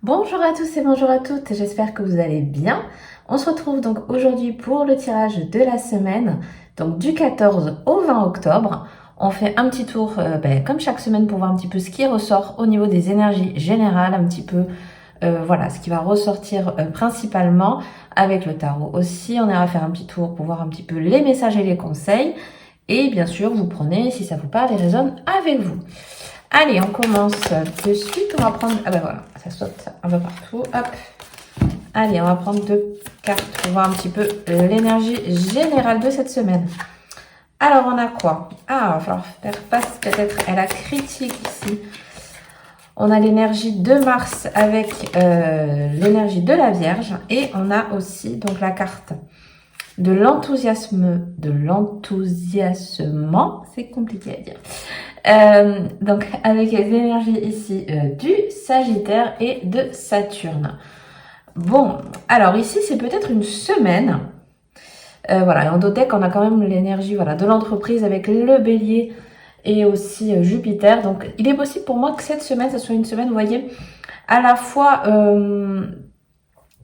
Bonjour à tous et bonjour à toutes, j'espère que vous allez bien. On se retrouve donc aujourd'hui pour le tirage de la semaine, donc du 14 au 20 octobre. On fait un petit tour, comme chaque semaine, pour voir un petit peu ce qui ressort au niveau des énergies générales, un petit peu, voilà, ce qui va ressortir principalement avec le tarot. Aussi, on ira faire un petit tour pour voir un petit peu les messages et les conseils. Et bien sûr, vous prenez, si ça vous parle et résonne avec vous. Allez, on commence de suite. On va prendre... Ah ben voilà, ça saute un peu partout. Hop. Allez, on va prendre deux cartes pour voir un petit peu l'énergie générale de cette semaine. Alors, on a quoi? Ah, il va falloir faire face peut-être à la critique ici. On a l'énergie de Mars avec l'énergie de la Vierge. Et on a aussi donc la carte de l'enthousiasme, c'est compliqué à dire. Donc avec les énergies ici du Sagittaire et de Saturne. Bon, alors ici c'est peut-être une semaine. Voilà, et en deck on a quand même l'énergie de l'entreprise avec le Bélier et aussi Jupiter. Donc il est possible pour moi que cette semaine, ça soit une semaine, vous voyez, à la fois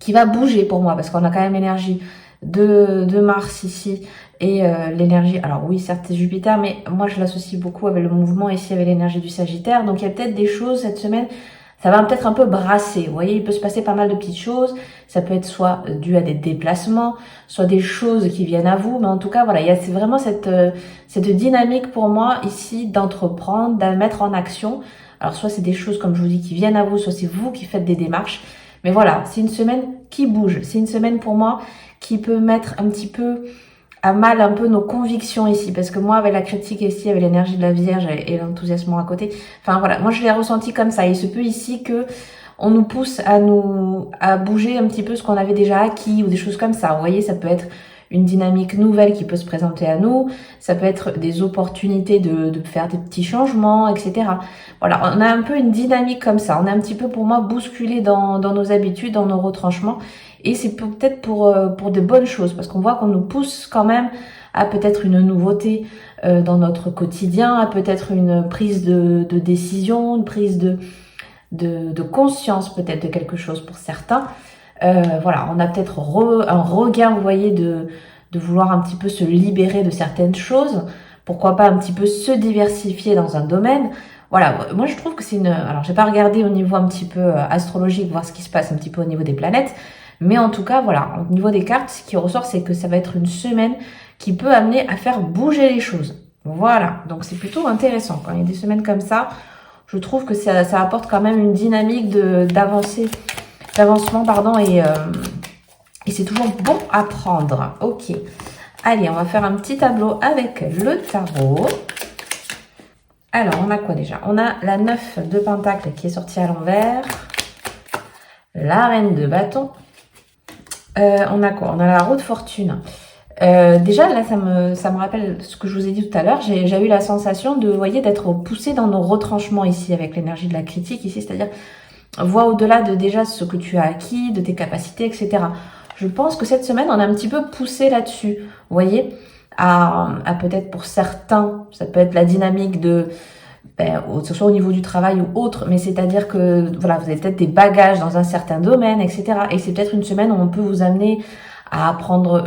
qui va bouger pour moi, parce qu'on a quand même l'énergie de Mars ici et l'énergie, alors oui certes c'est Jupiter, mais moi je l'associe beaucoup avec le mouvement ici, avec l'énergie du Sagittaire. Donc il y a peut-être des choses cette semaine, ça va peut-être un peu brasser, vous voyez, il peut se passer pas mal de petites choses. Ça peut être soit dû à des déplacements, soit des choses qui viennent à vous, mais en tout cas voilà, il y a vraiment cette dynamique pour moi ici d'entreprendre, de mettre en action. Alors soit c'est des choses comme je vous dis qui viennent à vous, soit c'est vous qui faites des démarches. Mais voilà, c'est une semaine qui bouge. C'est une semaine pour moi qui peut mettre un petit peu à mal un peu nos convictions ici. Parce que moi, avec la critique ici, avec l'énergie de la Vierge et l'enthousiasme à côté, enfin voilà, moi je l'ai ressenti comme ça. Il se peut ici que on nous pousse à bouger un petit peu ce qu'on avait déjà acquis ou des choses comme ça. Vous voyez, ça peut être une dynamique nouvelle qui peut se présenter à nous. Ça peut être des opportunités de faire des petits changements, etc. Voilà, on a un peu une dynamique comme ça. On est un petit peu, pour moi, bousculé dans nos habitudes, dans nos retranchements. Et c'est peut-être pour de bonnes choses, parce qu'on voit qu'on nous pousse quand même à peut-être une nouveauté dans notre quotidien, à peut-être une prise de décision, une prise de conscience peut-être de quelque chose pour certains. Voilà, on a peut-être un regain, vous voyez, de vouloir un petit peu se libérer de certaines choses. Pourquoi pas un petit peu se diversifier dans un domaine. Voilà, moi je trouve que c'est une... Alors j'ai pas regardé au niveau un petit peu astrologique, voir ce qui se passe un petit peu au niveau des planètes. Mais en tout cas, voilà, au niveau des cartes, ce qui ressort, c'est que ça va être une semaine qui peut amener à faire bouger les choses. Voilà, donc c'est plutôt intéressant. Quand il y a des semaines comme ça, je trouve que ça apporte quand même une dynamique d'avancement, et c'est toujours bon à prendre. Ok, allez, on va faire un petit tableau avec le tarot. Alors, on a quoi déjà? On a la 9 de Pentacle qui est sortie à l'envers, la Reine de Bâton. On a quoi? On a la roue de fortune. Déjà, là, ça me rappelle ce que je vous ai dit tout à l'heure. J'ai eu la sensation de, vous voyez, d'être poussé dans nos retranchements ici, avec l'énergie de la critique ici, c'est-à-dire vois au-delà de déjà ce que tu as acquis, de tes capacités, etc. Je pense que cette semaine, on est un petit peu poussé là-dessus, vous voyez, à peut-être pour certains, ça peut être la dynamique que ce soit au niveau du travail ou autre, mais c'est-à-dire que voilà, vous avez peut-être des bagages dans un certain domaine, etc. Et c'est peut-être une semaine où on peut vous amener à apprendre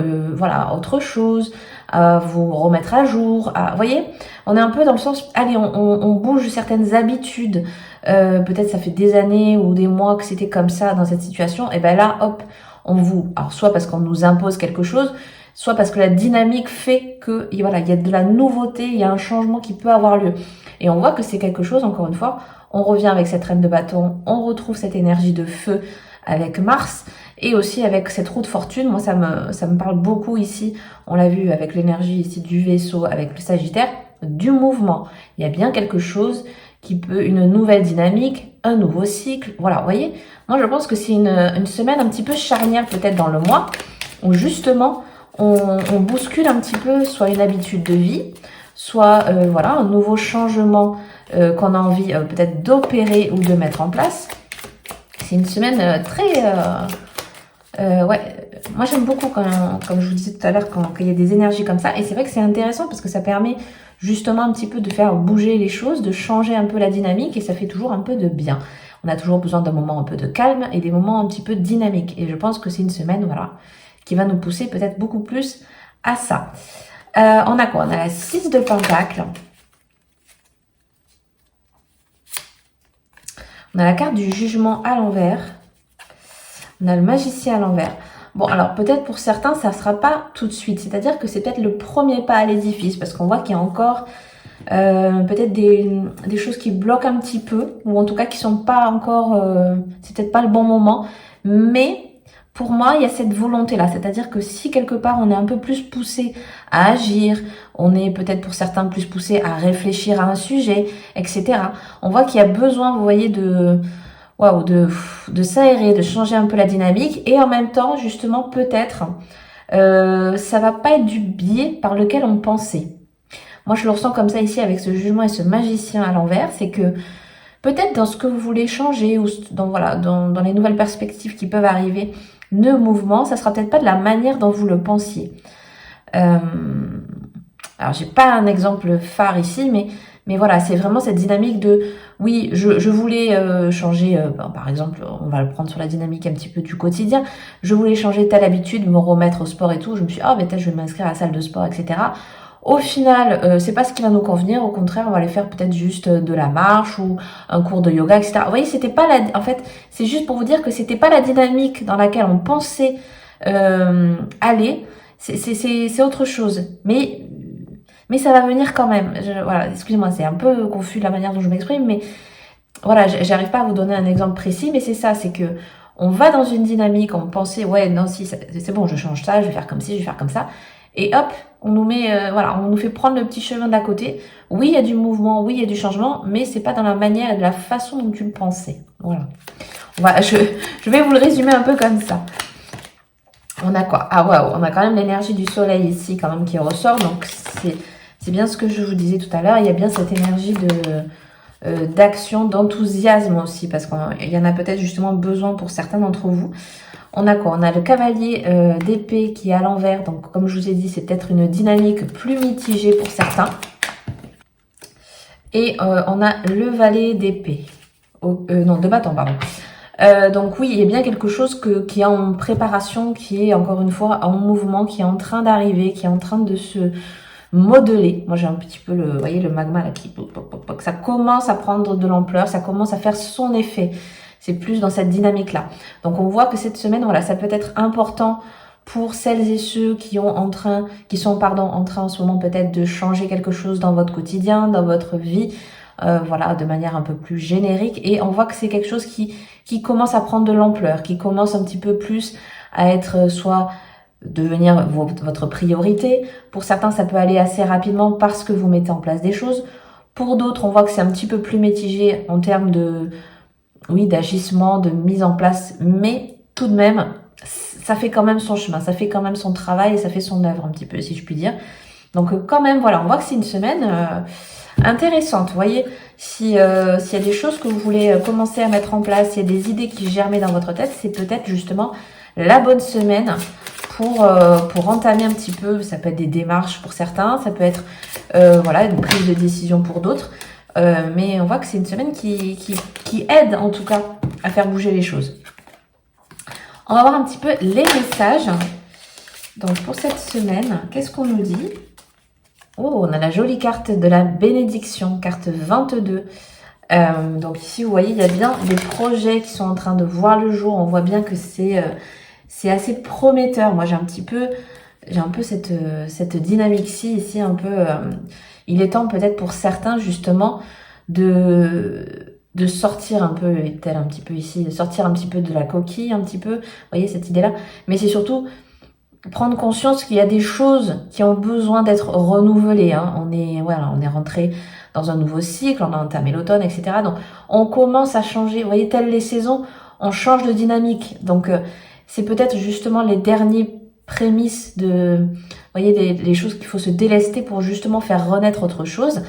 autre chose, à vous remettre à jour. Vous voyez, on est un peu dans le sens, allez, on bouge certaines habitudes. Peut-être ça fait des années ou des mois que c'était comme ça dans cette situation. Et ben là, hop, alors soit parce qu'on nous impose quelque chose, soit parce que la dynamique fait que voilà, il y a de la nouveauté, il y a un changement qui peut avoir lieu. Et on voit que c'est quelque chose, encore une fois, on revient avec cette reine de bâton, on retrouve cette énergie de feu avec Mars et aussi avec cette roue de fortune. Moi, ça me parle beaucoup ici. On l'a vu avec l'énergie ici du vaisseau, avec le Sagittaire, du mouvement. Il y a bien quelque chose qui peut, une nouvelle dynamique, un nouveau cycle. Voilà, vous voyez, moi je pense que c'est une semaine un petit peu charnière peut-être dans le mois, où justement on bouscule un petit peu soit une habitude de vie, soit voilà, un nouveau changement qu'on a envie peut-être d'opérer ou de mettre en place. C'est une semaine très Ouais, moi j'aime beaucoup quand, comme je vous disais tout à l'heure, quand il y a des énergies comme ça. Et c'est vrai que c'est intéressant parce que ça permet justement un petit peu de faire bouger les choses, de changer un peu la dynamique et ça fait toujours un peu de bien. On a toujours besoin d'un moment un peu de calme et des moments un petit peu dynamiques. Et je pense que c'est une semaine, voilà, qui va nous pousser peut-être beaucoup plus à ça. On a quoi? On a la 6 de Pentacle. On a la carte du jugement à l'envers. On a le magicien à l'envers. Bon, alors peut-être pour certains, ça ne sera pas tout de suite. C'est-à-dire que c'est peut-être le premier pas à l'édifice parce qu'on voit qu'il y a encore peut-être des choses qui bloquent un petit peu ou en tout cas qui sont pas encore... c'est peut-être pas le bon moment. Mais pour moi, il y a cette volonté-là. C'est-à-dire que si quelque part on est un peu plus poussé à agir, on est peut-être pour certains plus poussé à réfléchir à un sujet, etc. On voit qu'il y a besoin, vous voyez, waouh, de s'aérer, de changer un peu la dynamique et en même temps, justement, peut-être, ça va pas être du biais par lequel on pensait. Moi, je le ressens comme ça ici avec ce jugement et ce magicien à l'envers, c'est que peut-être dans ce que vous voulez changer ou dans, voilà, dans les nouvelles perspectives qui peuvent arriver, de mouvement, ça sera peut-être pas de la manière dont vous le pensiez. Alors, j'ai pas un exemple phare ici, mais voilà, c'est vraiment cette dynamique de, oui, je voulais changer, par exemple, on va le prendre sur la dynamique un petit peu du quotidien, je voulais changer telle habitude, me remettre au sport et tout, je me suis dit, oh, mais peut-être je vais m'inscrire à la salle de sport, etc. Au final, c'est pas ce qui va nous convenir, au contraire, on va aller faire peut-être juste de la marche ou un cours de yoga, etc. Vous voyez, c'était pas en fait, c'est juste pour vous dire que c'était pas la dynamique dans laquelle on pensait aller, c'est autre chose. Mais ça va venir quand même. Voilà, excusez-moi, c'est un peu confus la manière dont je m'exprime, mais voilà, j'arrive pas à vous donner un exemple précis, mais c'est ça, c'est que on va dans une dynamique, on pensait, ouais, non, si, c'est bon, je change ça, je vais faire comme ci, je vais faire comme ça, et hop, on nous met, voilà, on nous fait prendre le petit chemin d'à côté. Oui, il y a du mouvement, oui, il y a du changement, mais c'est pas dans la manière et de la façon dont tu le pensais. Voilà. Voilà, je vais vous le résumer un peu comme ça. On a quoi? Ah waouh, on a quand même l'énergie du soleil ici quand même qui ressort, donc c'est bien ce que je vous disais tout à l'heure, il y a bien cette énergie d'action, d'enthousiasme aussi, parce qu'il y en a peut-être justement besoin pour certains d'entre vous. On a quoi? On a le cavalier d'épée qui est à l'envers, donc comme je vous ai dit, c'est peut-être une dynamique plus mitigée pour certains. Et on a le valet d'épée, non, de bâton, pardon. Donc oui, il y a bien quelque chose qui est en préparation, qui est encore une fois en mouvement, qui est en train d'arriver, qui est en train de se modeler. Moi j'ai un petit peu vous voyez le magma là qui ça commence à prendre de l'ampleur, ça commence à faire son effet. C'est plus dans cette dynamique là. Donc on voit que cette semaine, voilà, ça peut être important pour celles et ceux qui sont en train en ce moment peut-être de changer quelque chose dans votre quotidien, dans votre vie. Voilà, de manière un peu plus générique, et on voit que c'est quelque chose qui commence à prendre de l'ampleur, qui commence un petit peu plus à être soit devenir votre priorité. Pour certains, ça peut aller assez rapidement parce que vous mettez en place des choses. Pour d'autres, on voit que c'est un petit peu plus mitigé en termes d'agissement, de mise en place, mais tout de même, ça fait quand même son chemin, ça fait quand même son travail et ça fait son œuvre un petit peu, si je puis dire. Donc quand même, voilà, on voit que c'est une semaine intéressante. Vous voyez, s'il y a des choses que vous voulez commencer à mettre en place, s'il y a des idées qui germaient dans votre tête, c'est peut-être justement la bonne semaine pour entamer un petit peu. Ça peut être des démarches pour certains, ça peut être voilà, une prise de décision pour d'autres. Mais on voit que c'est une semaine qui aide en tout cas à faire bouger les choses. On va voir un petit peu les messages. Donc pour cette semaine, qu'est-ce qu'on nous dit? Oh, on a la jolie carte de la bénédiction, carte 22. Donc ici, vous voyez, il y a bien des projets qui sont en train de voir le jour. On voit bien que c'est assez prometteur. Moi, j'ai un peu cette dynamique-ci, ici, un peu... il est temps peut-être pour certains, justement, de sortir un peu, tel un petit peu ici, de sortir un petit peu de la coquille, un petit peu. Vous voyez, cette idée-là. Mais c'est surtout... prendre conscience qu'il y a des choses qui ont besoin d'être renouvelées. Hein. On est rentré dans un nouveau cycle, on a entamé l'automne, etc. Donc, on commence à changer. Vous voyez, telles les saisons, on change de dynamique. Donc, c'est peut-être justement les derniers prémices vous voyez, les choses qu'il faut se délester pour justement faire renaître autre chose.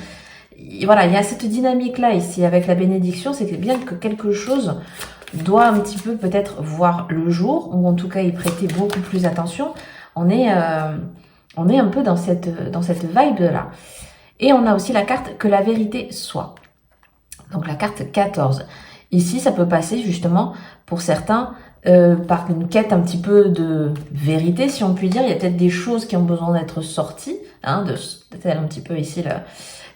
Et voilà, il y a cette dynamique-là ici avec la bénédiction, c'est bien que quelque chose doit un petit peu peut-être voir le jour, ou en tout cas y prêter beaucoup plus attention. On est un peu dans cette vibe-là. Et on a aussi la carte que la vérité soit. Donc la carte 14. Ici, ça peut passer justement pour certains par une quête un petit peu de vérité, si on peut dire. Il y a peut-être des choses qui ont besoin d'être sorties, hein, de un petit peu ici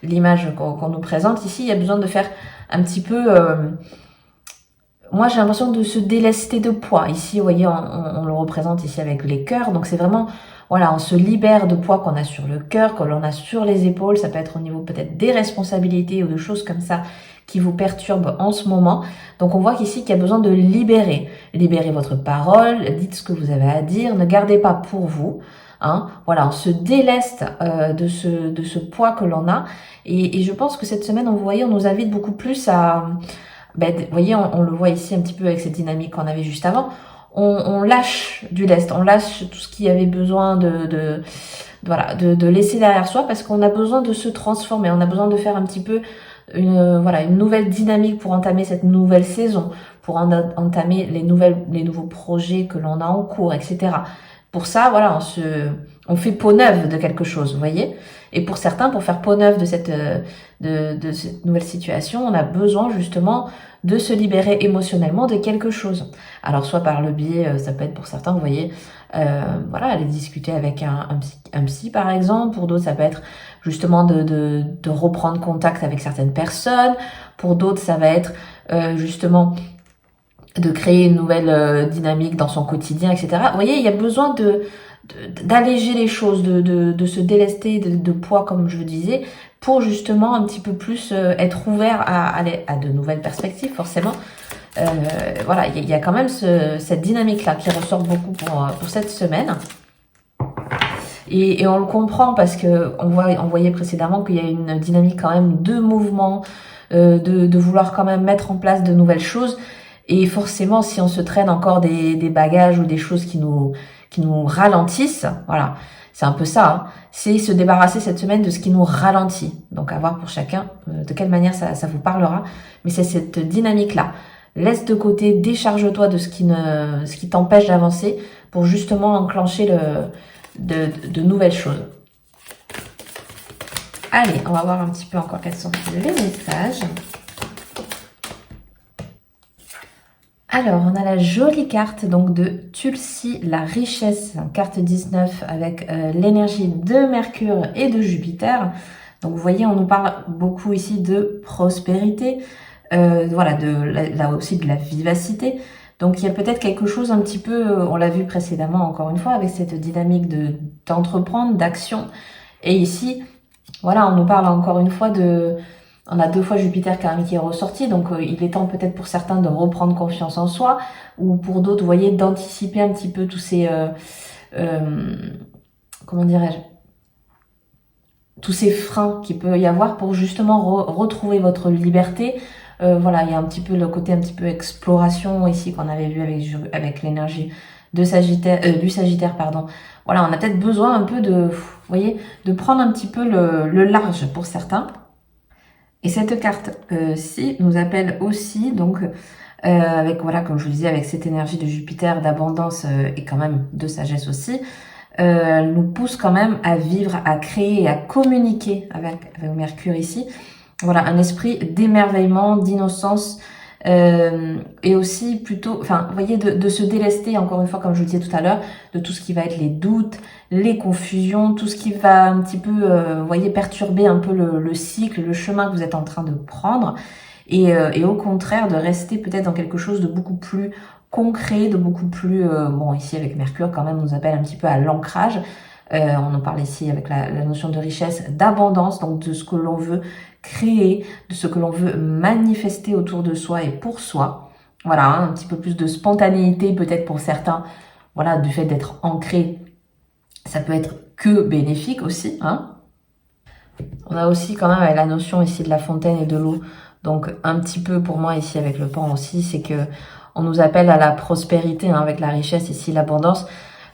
l'image qu'on nous présente. Ici, il y a besoin de faire un petit peu... moi, j'ai l'impression de se délester de poids. Ici, vous voyez, on le représente ici avec les cœurs. Donc, c'est vraiment, voilà, on se libère de poids qu'on a sur le cœur, que l'on a sur les épaules. Ça peut être au niveau peut-être des responsabilités ou de choses comme ça qui vous perturbent en ce moment. Donc, on voit qu'ici, qu'il y a besoin de libérer. Libérez votre parole, dites ce que vous avez à dire, ne gardez pas pour vous. Hein, voilà, on se déleste de ce poids que l'on a. Et je pense que cette semaine, vous voyez, on nous invite beaucoup plus à... Ben, vous voyez, on le voit ici un petit peu avec cette dynamique qu'on avait juste avant. On lâche du lest, on lâche tout ce qui avait besoin voilà, de laisser derrière soi parce qu'on a besoin de se transformer. On a besoin de faire un petit peu une nouvelle dynamique pour entamer cette nouvelle saison, pour entamer les nouveaux projets que l'on a en cours, etc. Pour ça, voilà, on fait peau neuve de quelque chose, vous voyez. Et pour certains, pour faire peau neuve de cette nouvelle situation, on a besoin justement de se libérer émotionnellement de quelque chose. Alors soit par le biais, ça peut être pour certains, vous voyez, voilà, aller discuter avec un psy par exemple. Pour d'autres, ça peut être justement de reprendre contact avec certaines personnes. Pour d'autres, ça va être justement de créer une nouvelle dynamique dans son quotidien, etc. Vous voyez, il y a besoin d'alléger les choses, de se délester de poids, comme je disais, pour justement un petit peu plus être ouvert à de nouvelles perspectives, forcément. Voilà, il y a quand même cette dynamique-là qui ressort beaucoup pour cette semaine. Et on le comprend parce que on voyait précédemment qu'il y a une dynamique quand même de mouvement, de vouloir quand même mettre en place de nouvelles choses. Et forcément, si on se traîne encore des bagages ou des choses qui nous ralentissent, voilà, c'est un peu ça, hein, c'est se débarrasser cette semaine de ce qui nous ralentit. Donc à voir pour chacun de quelle manière ça vous parlera. Mais c'est cette dynamique-là. Laisse de côté, décharge-toi de ce qui t'empêche d'avancer pour justement enclencher de nouvelles choses. Allez, on va voir un petit peu encore quels sont les messages. Alors, on a la jolie carte donc de Tulsi, la richesse, carte 19 avec l'énergie de Mercure et de Jupiter. Donc, vous voyez, on nous parle beaucoup ici de prospérité, voilà, là aussi de la vivacité. Donc, il y a peut-être quelque chose un petit peu, on l'a vu précédemment encore une fois, avec cette dynamique d'entreprendre, d'action. Et ici, voilà, on nous parle encore une fois on a 2 fois Jupiter quand même qui est ressorti, donc il est temps peut-être pour certains de reprendre confiance en soi, ou pour d'autres, vous voyez, d'anticiper un petit peu tous ces, comment dirais-je, tous ces freins qu'il peut y avoir pour justement retrouver votre liberté. Voilà, il y a un petit peu le côté un petit peu exploration ici qu'on avait vu avec l'énergie du Sagittaire, pardon. Voilà, on a peut-être besoin un peu vous voyez, de prendre un petit peu le large pour certains. Et cette carte-ci nous appelle aussi, donc, avec, voilà, comme je vous disais, avec cette énergie de Jupiter, d'abondance et quand même de sagesse aussi, nous pousse quand même à vivre, à créer et à communiquer avec Mercure ici. Voilà, un esprit d'émerveillement, d'innocence, et aussi plutôt, enfin, vous voyez, de se délester, encore une fois, comme je vous disais tout à l'heure, de tout ce qui va être les doutes, les confusions, tout ce qui va un petit peu, vous voyez, perturber un peu le cycle, le chemin que vous êtes en train de prendre, et au contraire, de rester peut-être dans quelque chose de beaucoup plus concret, de beaucoup plus, bon, ici avec Mercure, quand même, on nous appelle un petit peu à l'ancrage. On en parle ici avec la notion de richesse, d'abondance, donc de ce que l'on veut créer, de ce que l'on veut manifester autour de soi et pour soi. Voilà, hein, un petit peu plus de spontanéité peut-être pour certains. Voilà, du fait d'être ancré, ça peut être que bénéfique aussi. Hein. On a aussi quand même la notion ici de la fontaine et de l'eau. Donc un petit peu pour moi ici avec le pan aussi, c'est que on nous appelle à la prospérité, hein, avec la richesse ici, l'abondance.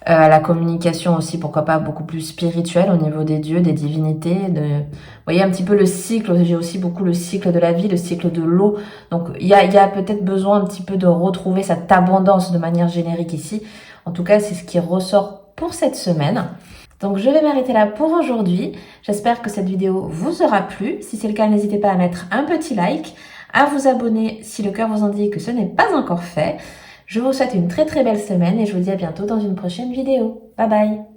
La communication aussi, pourquoi pas, beaucoup plus spirituelle au niveau des dieux, des divinités. Vous voyez un petit peu le cycle, j'ai aussi beaucoup le cycle de la vie, le cycle de l'eau. Donc il y a peut-être besoin un petit peu de retrouver cette abondance de manière générique ici. En tout cas, c'est ce qui ressort pour cette semaine. Donc je vais m'arrêter là pour aujourd'hui. J'espère que cette vidéo vous aura plu. Si c'est le cas, n'hésitez pas à mettre un petit like, à vous abonner si le cœur vous en dit que ce n'est pas encore fait. Je vous souhaite une très très belle semaine et je vous dis à bientôt dans une prochaine vidéo. Bye bye!